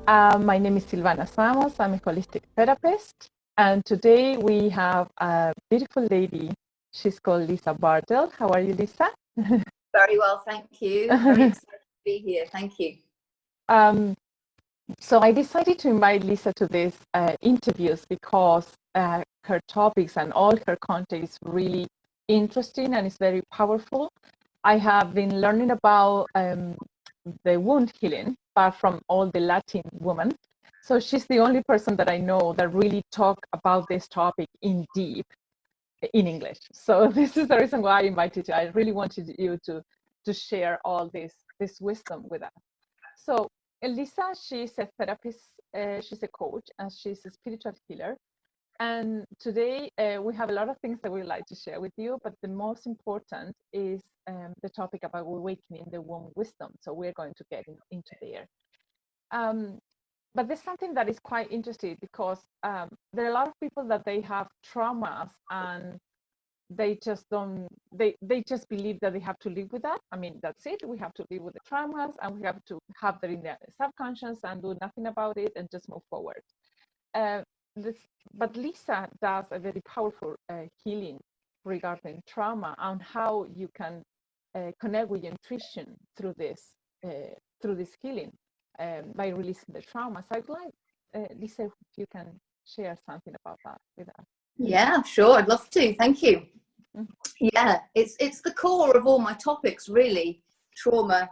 My name is Silvana Samos. I'm a holistic therapist. And today we have a beautiful lady. She's called Lisa Bardell. How are you, Lisa? Very well, thank you. Very excited to be here. Thank you. So I decided to invite Lisa to these interviews because her topics and all her content is really interesting and it's very powerful. I have been learning about the wound healing, but from all the Latin women. So she's the only person that I know that really talk about this topic in deep in English. So this is the reason why I invited you. I really wanted you to share all this wisdom with us. So Elisa, she's a therapist, she's a coach, and she's a spiritual healer. And today we have a lot of things that we'd like to share with you, but the most important is the topic about awakening the womb wisdom. So we're going to get into there. But there's something that is quite interesting because there are a lot of people that they have traumas and they just don't, they just believe that they have to live with that. I mean, that's it. We have to live with the traumas and we have to have that in the subconscious and do nothing about it and just move forward. This, but Lisa does a very powerful healing regarding trauma and how you can connect with your intuition through this healing by releasing the trauma. So I'd like, Lisa, if you can share something about that with us. Yeah, sure. I'd love to. Thank you. Yeah, it's the core of all my topics, really, trauma.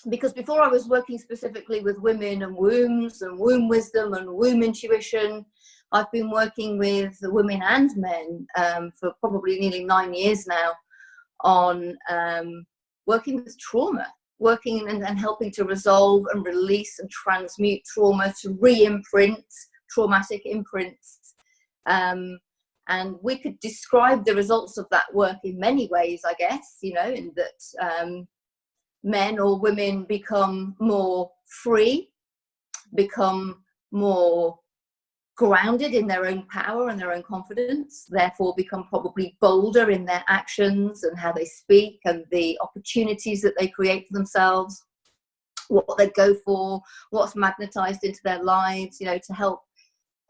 Because before I was working specifically with women and wombs and womb wisdom and womb intuition, I've been working with women and men for probably nearly 9 years now on working with trauma, working and helping to resolve and release and transmute trauma, to re-imprint traumatic imprints. And we could describe the results of that work in many ways, I guess, you know, in that men or women become more free, become more grounded in their own power and their own confidence, therefore become probably bolder in their actions and how they speak and the opportunities that they create for themselves, what they go for, what's magnetized into their lives, you know, to help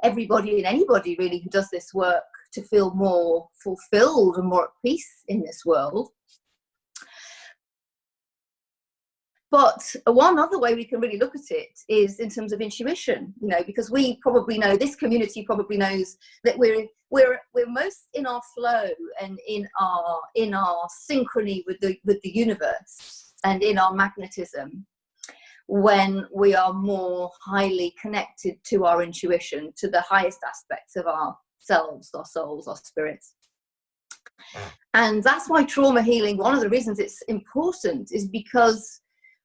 everybody and anybody really who does this work to feel more fulfilled and more at peace in this world. But one other way we can really look at it is in terms of intuition, you know, because we probably know, this community probably knows that we're most in our flow and in our synchrony with the universe and in our magnetism when we are more highly connected to our intuition, to the highest aspects of ourselves, our souls, our spirits. And that's why trauma healing, one of the reasons it's important is because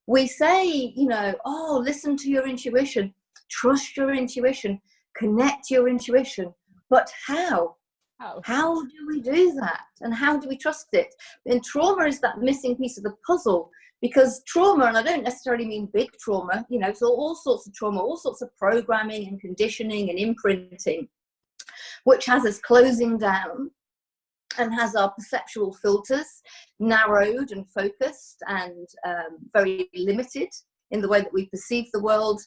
we say, you know, oh, listen to your intuition, trust your intuition, connect to your intuition. But how? How do we do that? And how do we trust it? And trauma is that missing piece of the puzzle, because trauma, and I don't necessarily mean big trauma, you know, so all sorts of trauma, all sorts of programming and conditioning and imprinting, which has us closing down and has our perceptual filters narrowed and focused and very limited in the way that we perceive the world.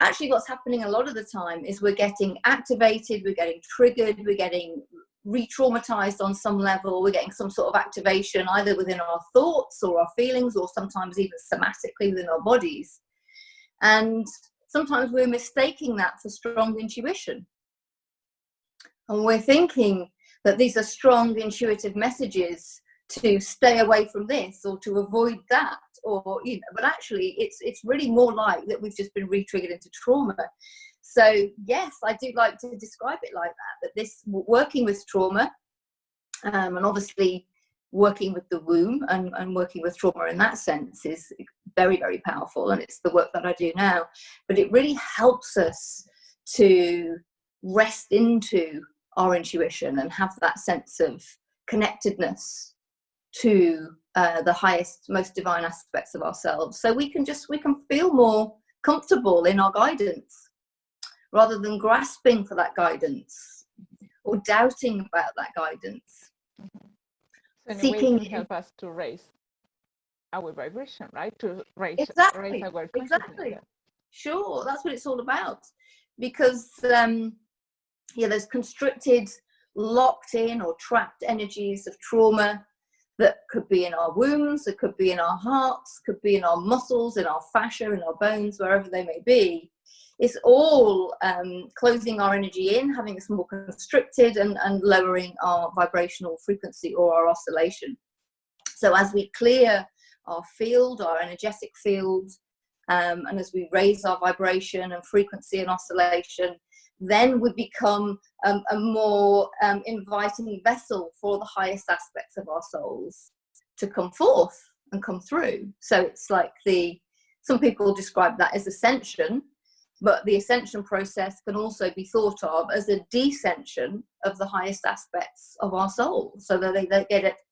Actually, what's happening a lot of the time is we're getting activated, we're getting triggered, we're getting re-traumatized on some level, we're getting some sort of activation either within our thoughts or our feelings, or sometimes even somatically within our bodies. And sometimes we're mistaking that for strong intuition. And we're thinking that these are strong intuitive messages to stay away from this or to avoid that, or, you know, but actually it's really more like that we've just been re-triggered into trauma. So yes, I do like to describe it like that this working with trauma, and obviously working with the womb and working with trauma in that sense is very, very powerful, and it's the work that I do now. But it really helps us to rest into our intuition and have that sense of connectedness to the highest, most divine aspects of ourselves, so we can feel more comfortable in our guidance rather than grasping for that guidance or doubting about that guidance. So in a way, it can help us to raise our vibration, right? To raise exactly our exactly Sure, that's what it's all about. Because yeah, there's constricted, locked in or trapped energies of trauma that could be in our wombs, it could be in our hearts, could be in our muscles, in our fascia, in our bones, wherever they may be. It's all closing our energy in, having us more constricted, and lowering our vibrational frequency or our oscillation. So as we clear our field, our energetic field, and as we raise our vibration and frequency and oscillation, then we become a more inviting vessel for the highest aspects of our souls to come forth and come through. So it's like some people describe that as ascension, but the ascension process can also be thought of as a descension of the highest aspects of our soul, so that they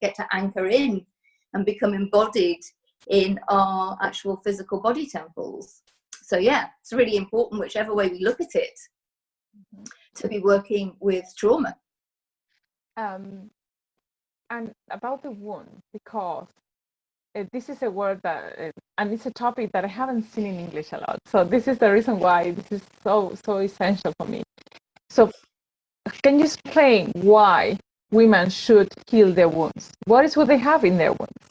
get to anchor in and become embodied in our actual physical body temples. So yeah, it's really important, whichever way we look at it, to be working with trauma. And about the wound, because this is a word that, and it's a topic that I haven't seen in English a lot. So this is the reason why this is so essential for me. So can you explain why women should heal their wounds? What is what they have in their wounds?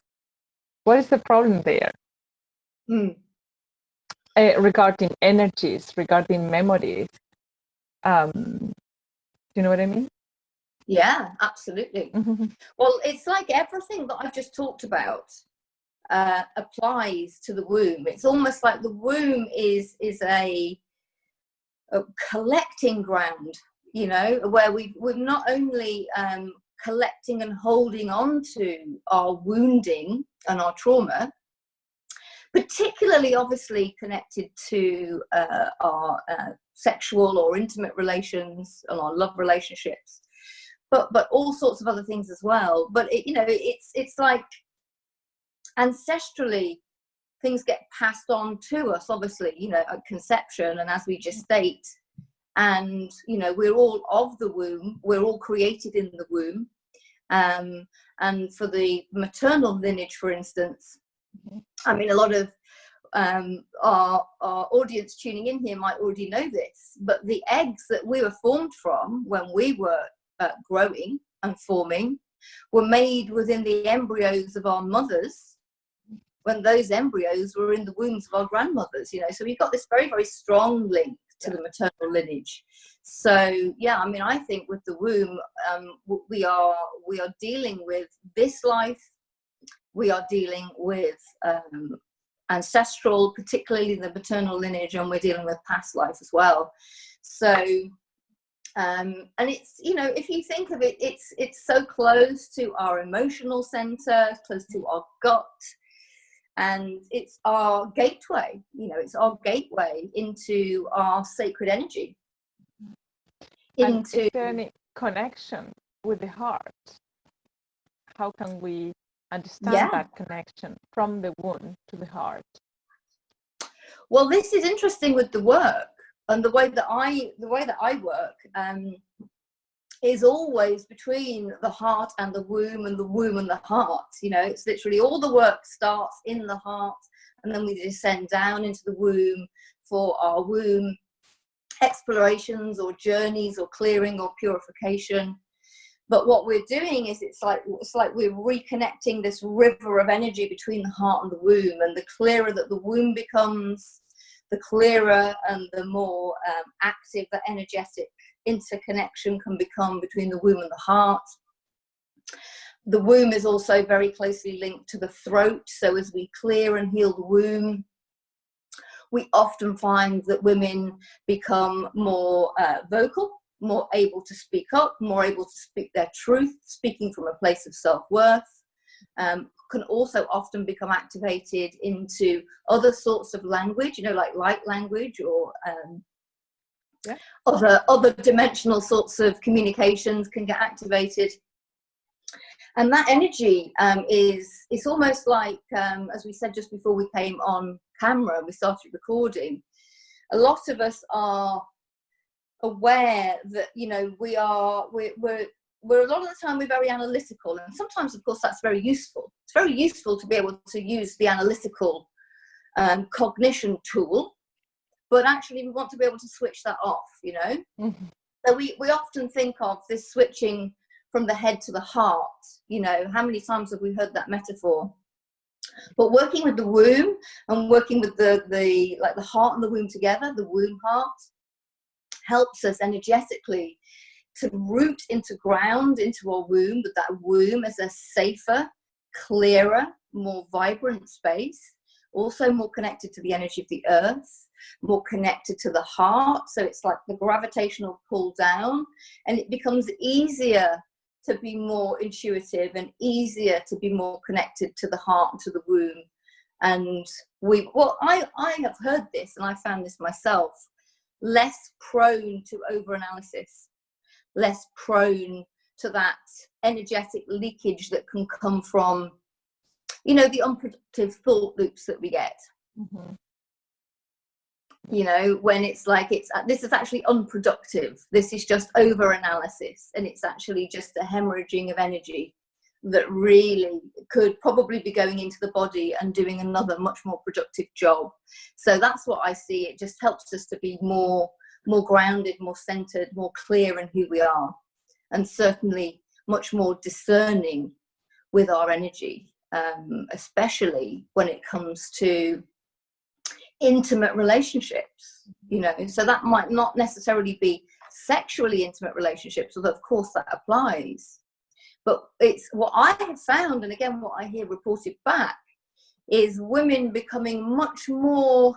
What is the problem there? Regarding energies, regarding memories. Do you know what I mean? Yeah, absolutely. Well, it's like everything that I've just talked about applies to the womb. It's almost like the womb is a collecting ground, you know, where we're not only collecting and holding on to our wounding and our trauma, particularly obviously connected to our sexual or intimate relations and our love relationships, but all sorts of other things as well. But it's like ancestrally things get passed on to us, obviously, you know, at conception and as we gestate. And you know, we're all of the womb, we're all created in the womb. And for the maternal lineage, for instance, I mean, a lot of our audience tuning in here might already know this, but the eggs that we were formed from when we were growing and forming were made within the embryos of our mothers, when those embryos were in the wombs of our grandmothers, you know. So we've got this very, very strong link to the maternal lineage. So yeah, I mean, I think with the womb, we are dealing with this life, we are dealing with ancestral, particularly the maternal lineage, and we're dealing with past life as well. So and it's, you know, if you think of it, it's so close to our emotional center, close to our gut, and it's our gateway, you know, it's our gateway into our sacred energy. And is there any connection with the heart? How can we understand that connection from the womb to the heart? Well, this is interesting with the work, and the way that I work is always between the heart and the womb, and the womb and the heart. You know, it's literally all the work starts in the heart, and then we descend down into the womb for our womb explorations or journeys or clearing or purification. But what we're doing is it's like we're reconnecting this river of energy between the heart and the womb, and the clearer that the womb becomes, the clearer and the more active the energetic interconnection can become between the womb and the heart. The womb is also very closely linked to the throat, so as we clear and heal the womb, we often find that women become more vocal, more able to speak up, more able to speak their truth, speaking from a place of self-worth. Can also often become activated into other sorts of language, you know, like light language or other dimensional sorts of communications can get activated. And that energy it's almost like, as we said just before we came on camera, we started recording, a lot of us are aware that, you know, we're a lot of the time we're very analytical, and sometimes of course that's very useful. It's very useful to be able to use the analytical cognition tool, but actually we want to be able to switch that off, you know. Mm-hmm. So we often think of this switching from the head to the heart, you know. How many times have we heard that metaphor? But working with the womb and working with the like the heart and the womb together, the womb heart, helps us energetically to root into ground, into our womb, but that womb is a safer, clearer, more vibrant space, also more connected to the energy of the earth, more connected to the heart. So it's like the gravitational pull down, and it becomes easier to be more intuitive and easier to be more connected to the heart and to the womb. And I have heard this, and I found this myself, less prone to overanalysis, less prone to that energetic leakage that can come from, you know, the unproductive thought loops that we get. Mm-hmm. You know, when it's like, this is actually unproductive, this is just over analysis, and it's actually just a hemorrhaging of energy that really could probably be going into the body and doing another much more productive job. So that's what I see. It just helps us to be more grounded, more centered, more clear in who we are, and certainly much more discerning with our energy, especially when it comes to intimate relationships, you know. So that might not necessarily be sexually intimate relationships, although of course that applies. But it's what I have found, and again what I hear reported back, is women becoming much more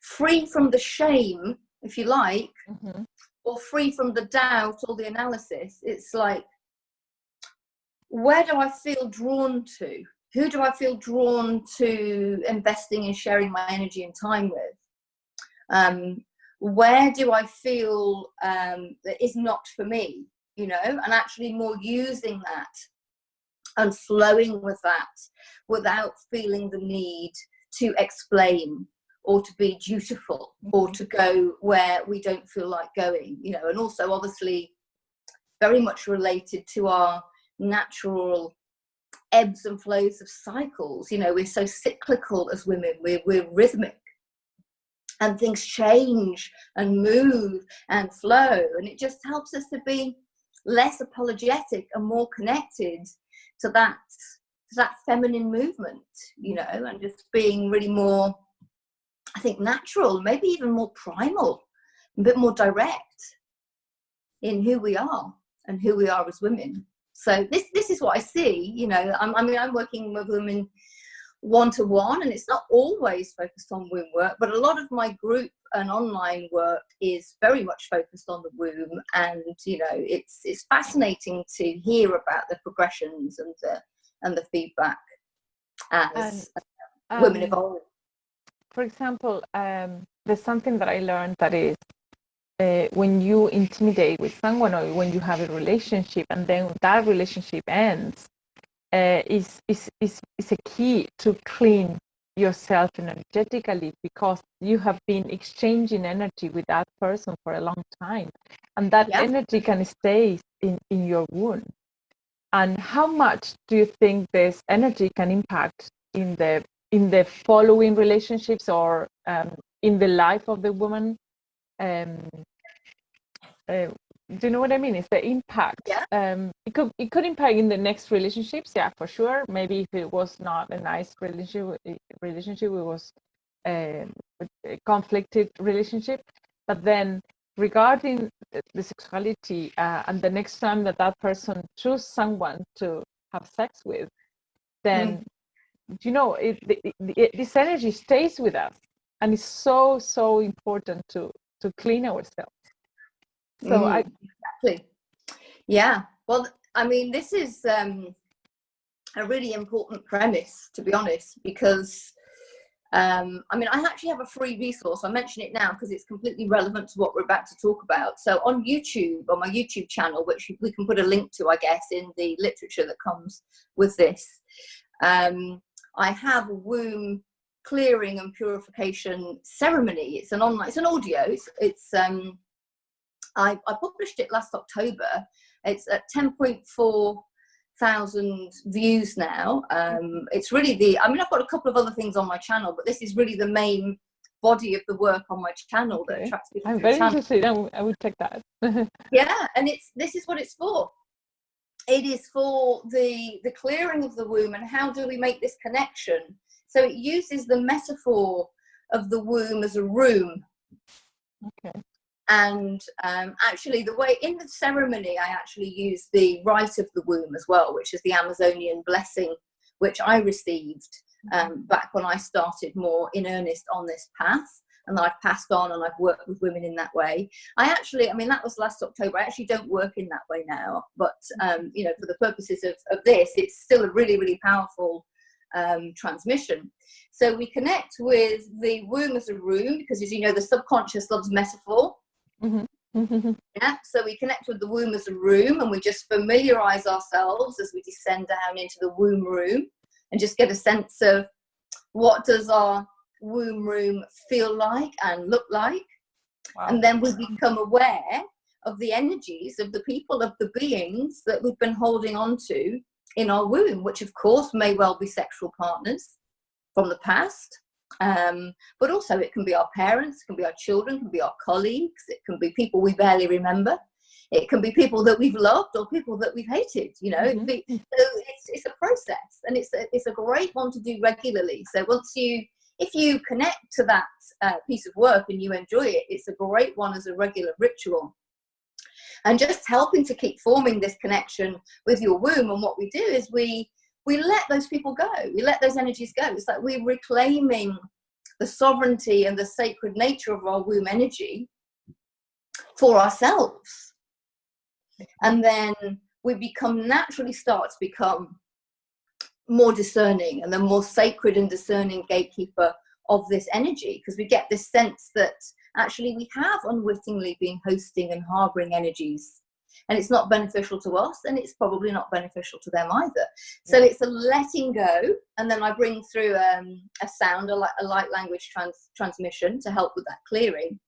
free from the shame, if you like, Mm-hmm. or free from the doubt or the analysis. It's like, where do I feel drawn to? Who do I feel drawn to investing and sharing my energy and time with? Where do I feel that is not for me, you know? And actually more using that and flowing with that without feeling the need to explain or to be dutiful, or to go where we don't feel like going, you know. And also obviously very much related to our natural ebbs and flows of cycles. You know, we're so cyclical as women, we're rhythmic, and things change and move and flow, and it just helps us to be less apologetic and more connected to that feminine movement, you know, and just being really more, I think, natural, maybe even more primal, a bit more direct in who we are and who we are as women. So this is what I see, you know. I'm working with women one-to-one, and it's not always focused on womb work, but a lot of my group and online work is very much focused on the womb. And you know, it's fascinating to hear about the progressions and the feedback as women evolve. For example, there's something that I learned that is, when you intimidate with someone, or when you have a relationship and then that relationship ends, is a key to clean yourself energetically, because you have been exchanging energy with that person for a long time, and that energy can stay in your wound. And how much do you think this energy can impact in the following relationships, or in the life of the woman? Do you know what I mean? It's the impact. Yeah. It could impact in the next relationships, yeah, for sure. Maybe if it was not a nice relationship, it was a conflicted relationship. But then, regarding the sexuality, and the next time that person chooses someone to have sex with, then you know, this energy stays with us, and it's so important to clean ourselves. So exactly. Yeah. Well, I mean, this is a really important premise, to be honest, because I mean, I actually have a free resource. I mention it now because it's completely relevant to what we're about to talk about. So on YouTube, on my YouTube channel, which we can put a link to, I guess, in the literature that comes with this, I have a womb clearing and purification ceremony. It's an online, it's an audio. It's I published it last October. It's at 10.4 views now. It's really I mean, I've got a couple of other things on my channel, but this is really the main body of the work on my channel that attracts people. I'm very interested. I would check that. Yeah, and this is what it's for. It is for the clearing of the womb, and how do we make this connection? So it uses the metaphor of the womb as a room. Okay. And actually, the way in the ceremony, I actually use the rite of the womb as well, which is the Amazonian blessing, which I received back when I started more in earnest on this path. And I've passed on, and I've worked with women in that way. I mean, that was last October. I actually don't work in that way now, but you know, for the purposes of this, it's still a really, really powerful transmission. So we connect with the womb as a room, because, as you know, the subconscious loves metaphor. Yeah, so we connect with the womb as a room, and we just familiarize ourselves as we descend down into the womb room, and just get a sense of what does our womb room feel like and look like. Wow. And then we become aware of the energies of the people, of the beings that we've been holding on to in our womb, which of course may well be sexual partners from the past, but also it can be our parents, it can be our children, it can be our colleagues, it can be people we barely remember, it can be people that we've loved or people that we've hated, you know. So it's a process, and it's a great one to do regularly. So if you connect to that piece of work and you enjoy it, it's a great one as a regular ritual. And just helping to keep forming this connection with your womb. And what we do is we let those people go. We let those energies go. It's like we're reclaiming the sovereignty and the sacred nature of our womb energy for ourselves. And then we naturally start to become more discerning, and the more sacred and discerning gatekeeper of this energy, because we get this sense that actually we have unwittingly been hosting and harboring energies, and it's not beneficial to us, and it's probably not beneficial to them either. So it's a letting go, and then I bring through a sound, a light language transmission to help with that clearing.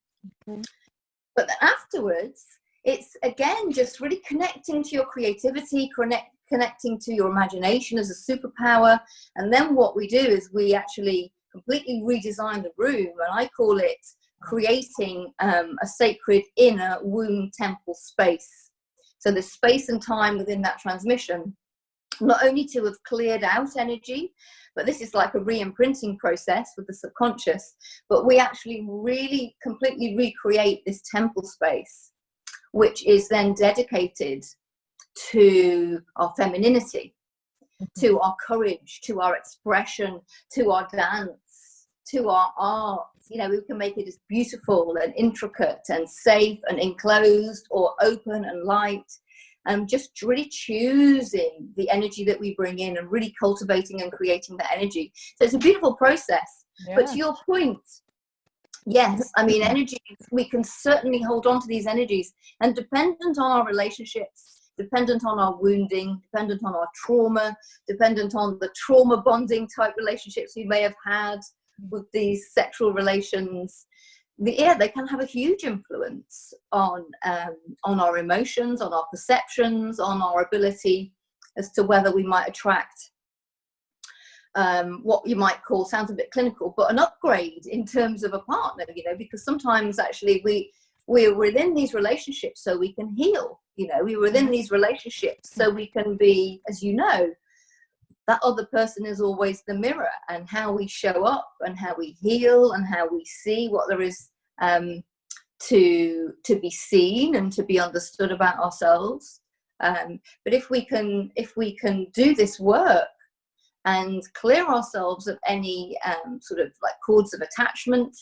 But then afterwards, it's again just really connecting to your creativity, connecting to your imagination as a superpower. And then what we do is we actually completely redesign the room, and I call it creating a sacred inner womb temple space. So the space and time within that transmission, not only to have cleared out energy, but this is like a re-imprinting process with the subconscious, but we actually really completely recreate this temple space, which is then dedicated to our femininity, to our courage, to our expression, to our dance, to our art. You know, we can make it as beautiful and intricate and safe and enclosed, or open and light, and just really choosing the energy that we bring in and really cultivating and creating that energy. So it's a beautiful process. But to your point, yes, I mean, energies, we can certainly hold on to these energies, and dependent on our relationships, dependent on our wounding, dependent on our trauma, dependent on the trauma bonding type relationships we may have had with these sexual relations, they can have a huge influence on our emotions, on our perceptions, on our ability as to whether we might attract what you might call, sounds a bit clinical, but an upgrade in terms of a partner, you know, because sometimes actually we're within these relationships so we can heal, you know, we're within these relationships so we can be, as you know, that other person is always the mirror, and how we show up and how we heal and how we see what there is to be seen and to be understood about ourselves. But if we can do this work and clear ourselves of any sort of like cords of attachment,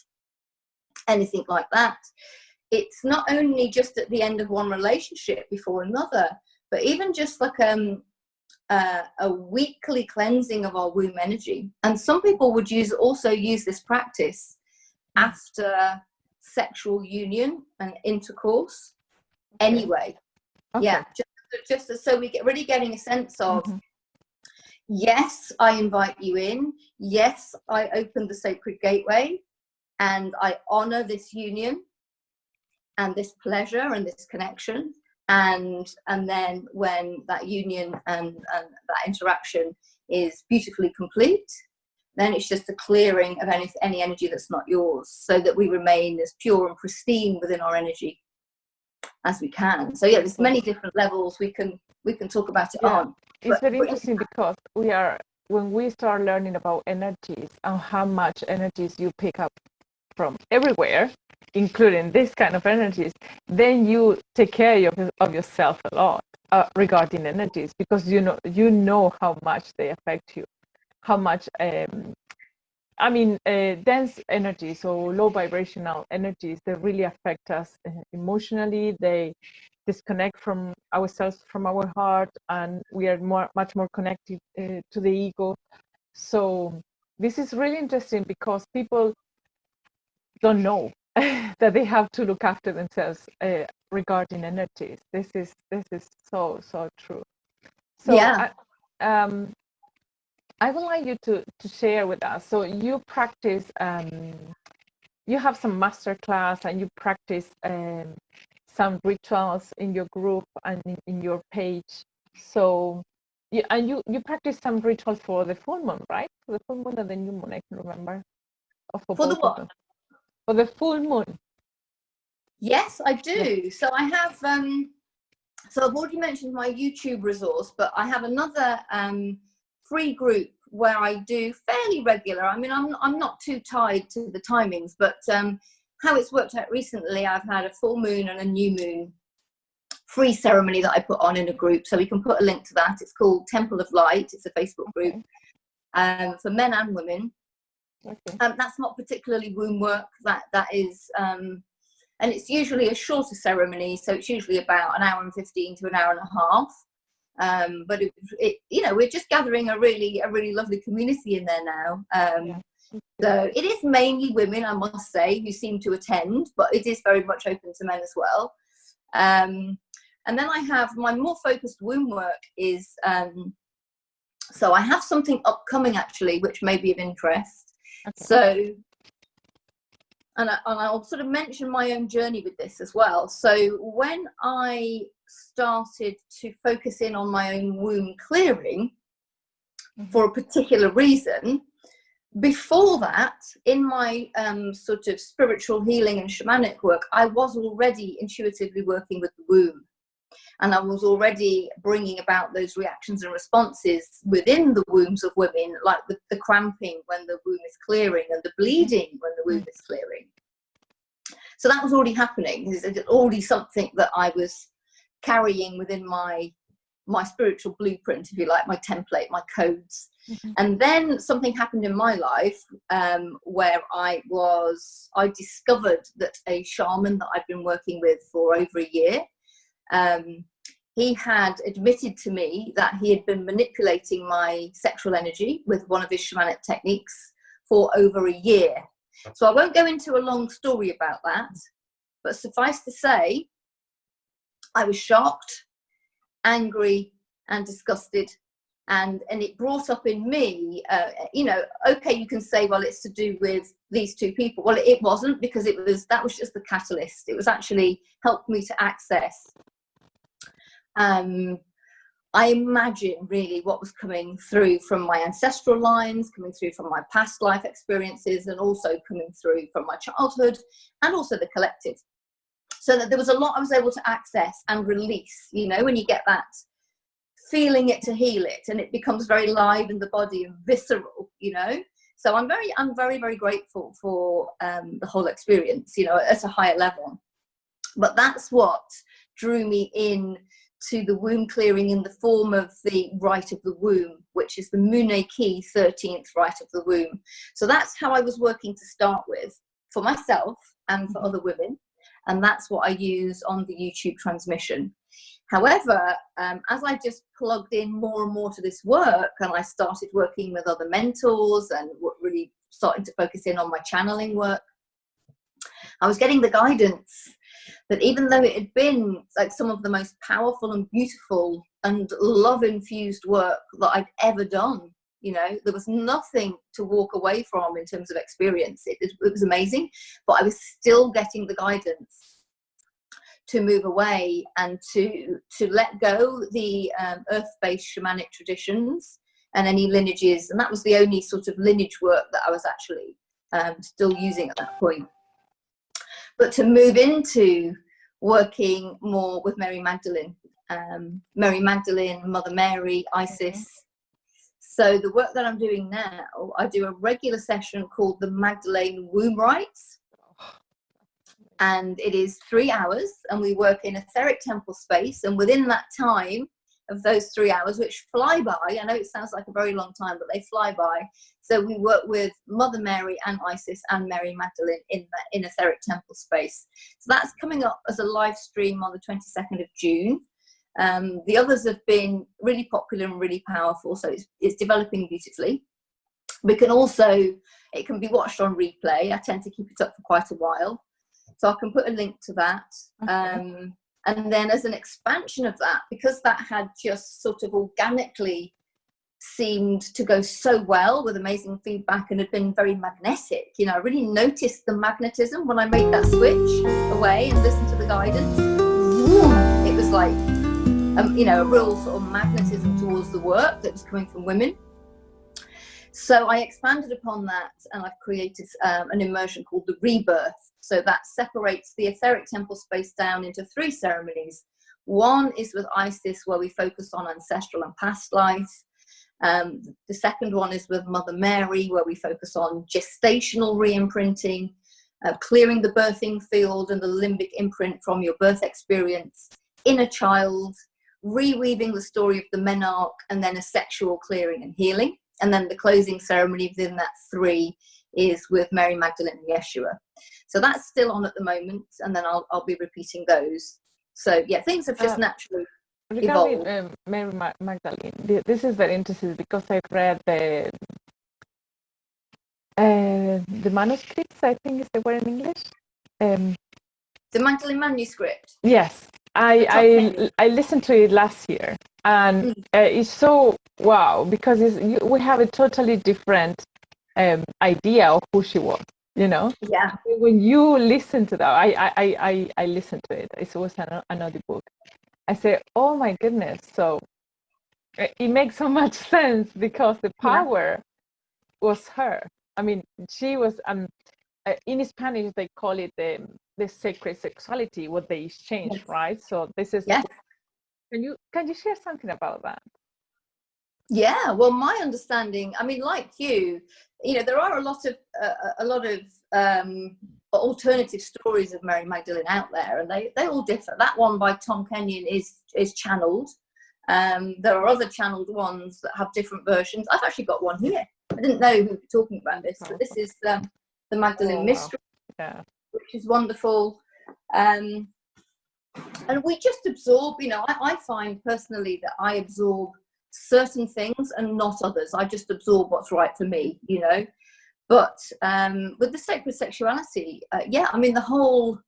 anything like that, it's not only just at the end of one relationship before another, but even just like a weekly cleansing of our womb energy. And some people would also use this practice after sexual union and intercourse. Anyway, just so we get really getting a sense of, yes, I invite you in, yes, I open the sacred gateway, and I honor this union and this pleasure and this connection, and then when that union and that interaction is beautifully complete, then it's just a clearing of any energy that's not yours, so that we remain as pure and pristine within our energy as we can. So yeah, there's many different levels we can talk about it on. It's very interesting because when we start learning about energies and how much energies you pick up from everywhere, including this kind of energies, then you take care of yourself a lot regarding energies, because you know how much they affect you, how much dense energies or low vibrational energies, they really affect us emotionally. They disconnect from ourselves, from our heart, and we are much more connected to the ego. So this is really interesting because people don't know that they have to look after themselves regarding energies. This is so true. So yeah. I would like you to share with us. So you practice, you have some master class, and you practice some rituals in your group and in your page. So you practice some rituals for the full moon, right? For the full moon and the new moon, I can remember. Or for the both what? of them. For the full moon. Yes, I do. Yeah. So I have so I've already mentioned my YouTube resource, but I have another free group where I do fairly regular. I mean, I'm not too tied to the timings, but how it's worked out recently, I've had a full moon and a new moon free ceremony that I put on in a group, so we can put a link to that. It's called Temple of Light. It's a Facebook group for men and women. Okay. That's not particularly womb work. That is, and it's usually a shorter ceremony, so it's usually about an hour and 15 to an hour and a half. But we're just gathering a really lovely community in there now. So it is mainly women, I must say, who seem to attend, but it is very much open to men as well. And then I have my more focused womb work is, so I have something upcoming actually, which may be of interest. Okay. So, and I'll sort of mention my own journey with this as well. So when I started to focus in on my own womb clearing for a particular reason, before that, in my sort of spiritual healing and shamanic work, I was already intuitively working with the womb. And I was already bringing about those reactions and responses within the wombs of women, like the cramping when the womb is clearing and the bleeding when the womb is clearing. So that was already happening. It's already something that I was carrying within my spiritual blueprint, if you like, my template, my codes. And then something happened in my life where I discovered that a shaman that I'd been working with for over a year, he had admitted to me that he had been manipulating my sexual energy with one of his shamanic techniques for over a year. So I won't go into a long story about that, but suffice to say, I was shocked, angry, and disgusted. And it brought up in me, okay, you can say, well, it's to do with these two people. Well, it wasn't, because that was just the catalyst. It was actually helped me to access I imagine really what was coming through from my ancestral lines, coming through from my past life experiences, and also coming through from my childhood, and also the collective. So that there was a lot I was able to access and release, when you get that feeling it to heal it, and it becomes very live in the body and visceral, So I'm very, very grateful for the whole experience, at a higher level. But that's what drew me in to the womb clearing in the form of the rite of the womb, which is the Mune Key 13th rite of the womb. So that's how I was working to start with, for myself and for other women. And that's what I use on the YouTube transmission. However, as I just plugged in more and more to this work, and I started working with other mentors and really starting to focus in on my channeling work, I was getting the guidance that even though it had been like some of the most powerful and beautiful and love-infused work that I'd ever done, there was nothing to walk away from in terms of experience. It was amazing, but I was still getting the guidance to move away and to let go the earth-based shamanic traditions and any lineages. And that was the only sort of lineage work that I was actually still using at that point. But to move into working more with Mary Magdalene, Mother Mary, Isis. So the work that I'm doing now, I do a regular session called the Magdalene Womb Rites. And it is 3 hours, and we work in etheric temple space. And within that time of those 3 hours, which fly by, I know it sounds like a very long time, but they fly by. So we work with Mother Mary and Isis and Mary Magdalene in etheric temple space. So that's coming up as a live stream on the 22nd of June. The others have been really popular and really powerful, so it's developing beautifully. We can also, it can be watched on replay. I tend to keep it up for quite a while, so I can put a link to that. Okay. And then as an expansion of that, because that had just sort of organically seemed to go so well with amazing feedback and had been very magnetic, you know, I really noticed the magnetism when I made that switch away and listened to the guidance. It was like, you know, a real sort of magnetism towards the work that was coming from women. So I expanded upon that, and I've created an immersion called the Rebirth. So that separates the etheric temple space down into 3 ceremonies. One is with Isis, where we focus on ancestral and past life. The second one is with Mother Mary, where we focus on gestational re-imprinting, clearing the birthing field and the limbic imprint from your birth experience, inner child, reweaving the story of the menarche, and then a sexual clearing and healing. And then the closing ceremony within that 3 is with Mary Magdalene and Yeshua. So that's still on at the moment, and then I'll be repeating those. So yeah, things have just naturally evolved. Regarding Mary Magdalene, this is very interesting because I read the manuscripts, I think is the word in English. The Magdalene manuscript. Yes, I listened to it last year, and it's so wow, because we have a totally different idea of who she was, you know. Yeah. When you listen to that, I listened to it. It was another book. I say, oh my goodness! So it makes so much sense because the power was her. I mean, she was in Spanish they call it the sacred sexuality, what they exchange, right? So this is. Yes. Can you share something about that? Yeah, well, my understanding, I mean, like you know, there are a lot of alternative stories of Mary Magdalene out there, and they all differ. That one by Tom Kenyon is channeled. There are other channeled ones that have different versions. I've actually got one here. I didn't know who was talking about this, but this is the Magdalene Mystery, which is wonderful. And we just absorb, you know, I find personally that I absorb certain things and not others. I just absorb what's right for me, you know. But with the sacred sexuality, I mean, the whole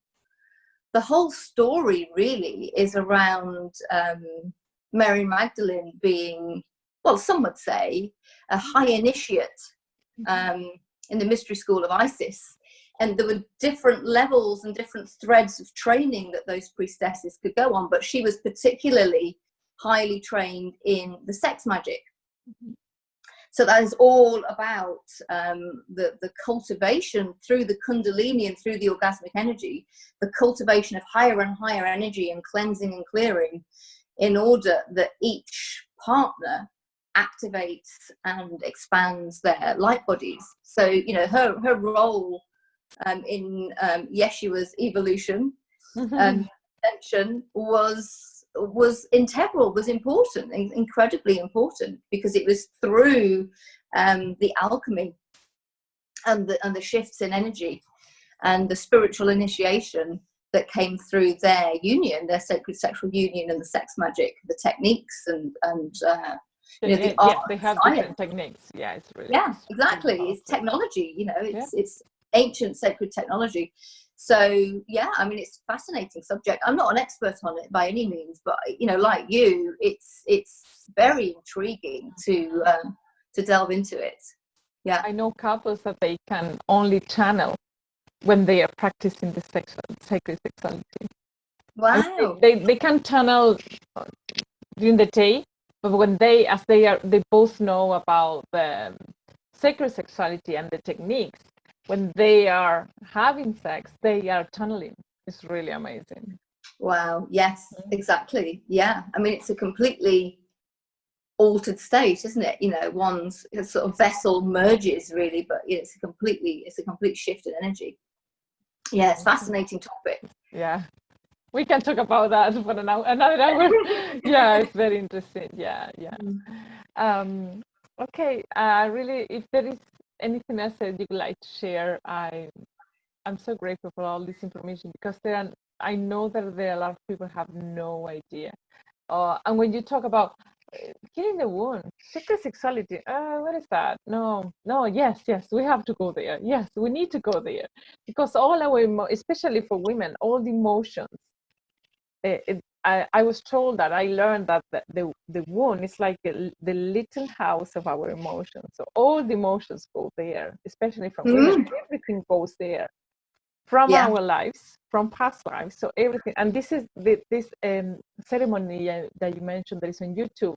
story really is around Mary Magdalene being, well, some would say, a high initiate in the mystery school of Isis. And there were different levels and different threads of training that those priestesses could go on, but she was particularly highly trained in the sex magic. So that is all about the cultivation through the kundalini and through the orgasmic energy, the cultivation of higher and higher energy and cleansing and clearing, in order that each partner activates and expands their light bodies. So, you know, her role in Yeshua's evolution ascension was integral, was important, incredibly important, because it was through the alchemy and the shifts in energy and the spiritual initiation that came through their union, their sacred sexual union, and the sex magic, the techniques and you know, the art, they have science. different techniques. Yeah, it's really Exactly. It's technology, you know, it's ancient sacred technology. So yeah, I mean, it's a fascinating subject. I'm not an expert on it by any means, but you know, like you, it's very intriguing to delve into it. Yeah, I know couples that they can only channel when they are practicing the sacred sexuality. I Wow. mean, they can tunnel during the day, but when they both know about the sacred sexuality and the techniques. When they are having sex, they are tunneling. It's really amazing. Wow. Yes, exactly. Yeah. I mean, it's a completely altered state, isn't it? You know, one's sort of vessel merges really, but it's a complete shift in energy. Yeah, it's fascinating topic. Yeah. We can talk about that for another hour. Yeah, it's very interesting. Yeah, yeah. Okay. Really, if there is anything else that you'd like to share, I'm so grateful for all this information, because I know that there are a lot of people who have no idea. And when you talk about healing the wound, sacred sexuality, what is that? No, yes, we have to go there. Yes, we need to go there, because all our, especially for women, all the emotions. I was told that I learned that the wound is like the little house of our emotions. So all the emotions go there, especially from women. Everything goes there from our lives, from past lives. So everything, and this is this ceremony that you mentioned that is on YouTube,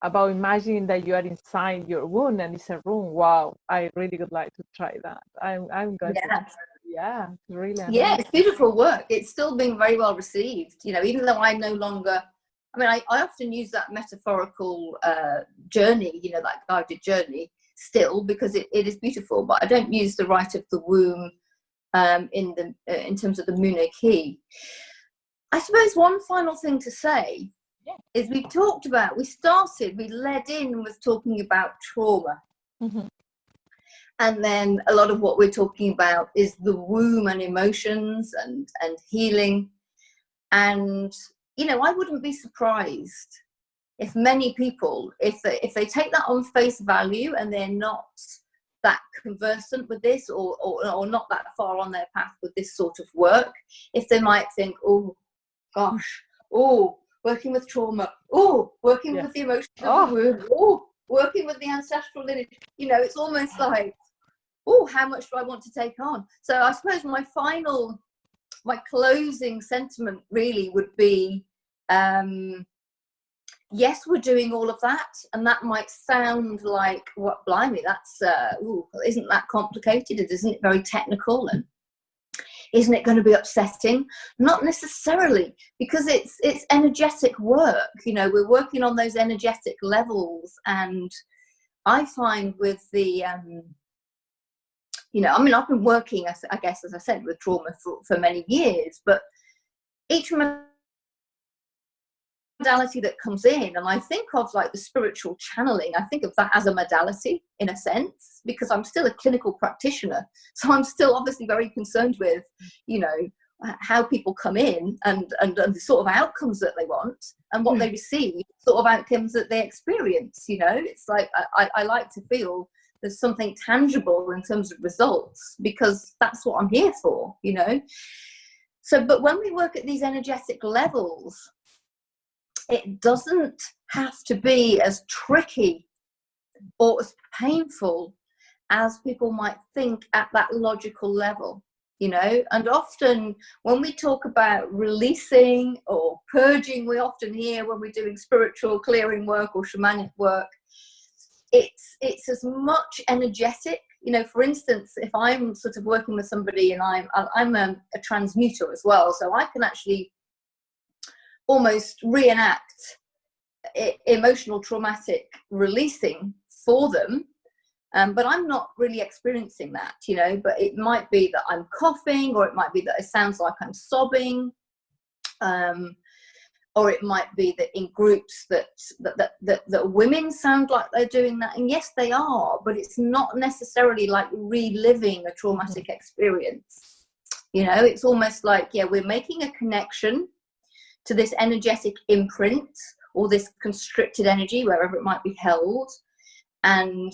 about imagining that you are inside your wound and it's a room. Wow, I really would like to try that. I'm going to. Yeah, really amazing. Yeah, it's beautiful work. It's still being very well received. You know, even though I no longer, I mean, I often use that metaphorical journey, you know, that guided journey still, because it is beautiful, but I don't use the rite of the womb in terms of the Muna key. I suppose one final thing to say is we led in with talking about trauma. And then a lot of what we're talking about is the womb and emotions and healing. And, you know, I wouldn't be surprised if many people, if they take that on face value and they're not that conversant with this, or not that far on their path with this sort of work, if they might think, oh gosh, oh, working with trauma, oh, working with the emotion of the womb, oh, working with the ancestral lineage, you know, it's almost like, oh, how much do I want to take on? So I suppose my closing sentiment really would be, yes, we're doing all of that, and that might sound like, what, blimey, that's isn't that complicated? Isn't it very technical? And isn't it going to be upsetting? Not necessarily, because it's energetic work. You know, we're working on those energetic levels, and I find with the you know, I mean, I've been working, I guess, as I said, with trauma for many years, but each modality that comes in, and I think of like the spiritual channeling, I think of that as a modality in a sense, because I'm still a clinical practitioner. So I'm still obviously very concerned with, you know, how people come in and the sort of outcomes that they want and what they receive, sort of outcomes that they experience. You know, it's like I like to feel there's something tangible in terms of results, because that's what I'm here for, you know. So, but when we work at these energetic levels, it doesn't have to be as tricky or as painful as people might think at that logical level, you know. And often when we talk about releasing or purging, we often hear, when we're doing spiritual clearing work or shamanic work, it's as much energetic. You know, for instance, if I'm sort of working with somebody and I'm a transmuter as well, so I can actually almost reenact emotional traumatic releasing for them, but I'm not really experiencing that, you know. But it might be that I'm coughing, or it might be that it sounds like I'm sobbing, or it might be that in groups that women sound like they're doing that, and yes, they are, but it's not necessarily like reliving a traumatic experience. You know, it's almost like, yeah, we're making a connection to this energetic imprint, or this constricted energy, wherever it might be held. And,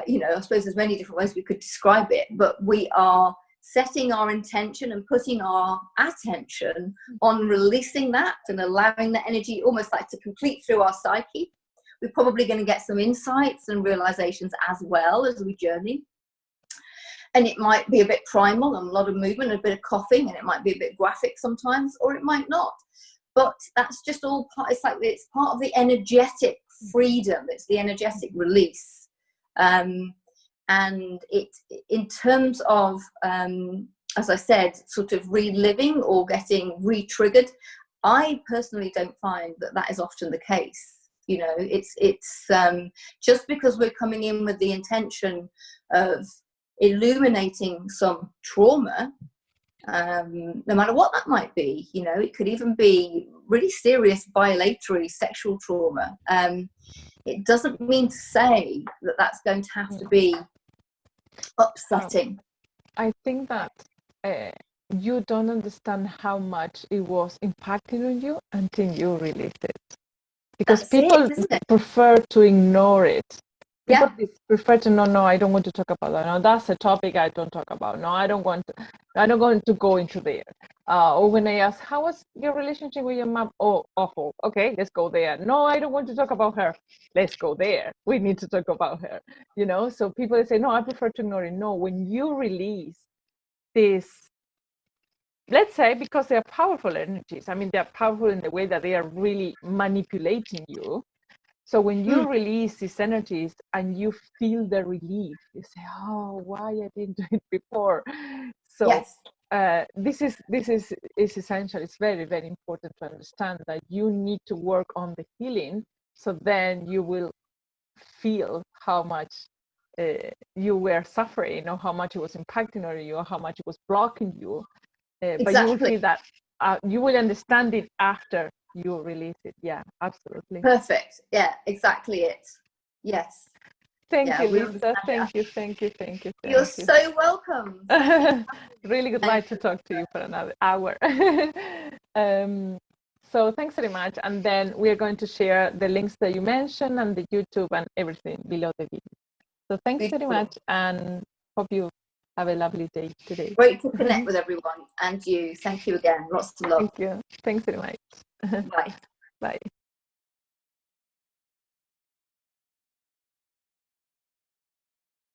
you know, I suppose there's many different ways we could describe it, but we are setting our intention and putting our attention on releasing that and allowing the energy almost like to complete through our psyche. We're probably going to get some insights and realizations as well as we journey. And it might be a bit primal and a lot of movement, a bit of coughing, and it might be a bit graphic sometimes, or it might not. But that's just all part, it's part of the energetic freedom, it's the energetic release. And it, in terms of, as I said, sort of reliving or getting re-triggered, I personally don't find that that is often the case. You know, it's just because we're coming in with the intention of illuminating some trauma, no matter what that might be. You know, it could even be really serious violatory sexual trauma. It doesn't mean to say that that's going to have to be upsetting. I think that you don't understand how much it was impacting on you until you release it. Because That's people prefer to ignore it. People prefer to no, I don't want to talk about that. No, that's a topic I don't talk about. No, I don't want to go into there. Or when I ask, how was your relationship with your mom? Oh, awful. Okay, let's go there. No, I don't want to talk about her. Let's go there. We need to talk about her. You know, so people say, no, I prefer to ignore it. No, when you release this, let's say, because they're powerful energies. I mean, they're powerful in the way that they are really manipulating you. So when you release these energies and you feel the relief, you say, oh, why I didn't do it before? So this is essential. It's very, very important to understand that you need to work on the healing, so then you will feel how much you were suffering, or how much it was impacting on you, or how much it was blocking you. But you will feel that you will understand it after you release it. Yeah, absolutely. Perfect. Yeah, exactly it. Yes. Thank you, Lisa. Thank you. You're so welcome. Really good right to talk to you for another hour. So thanks very much. And then we are going to share the links that you mentioned and the YouTube and everything below the video. So thanks very much, and hope you have a lovely day today. Great to connect with everyone, and you. Thank you again. Lots of love. Thank you. Thanks very much. Bye. Bye.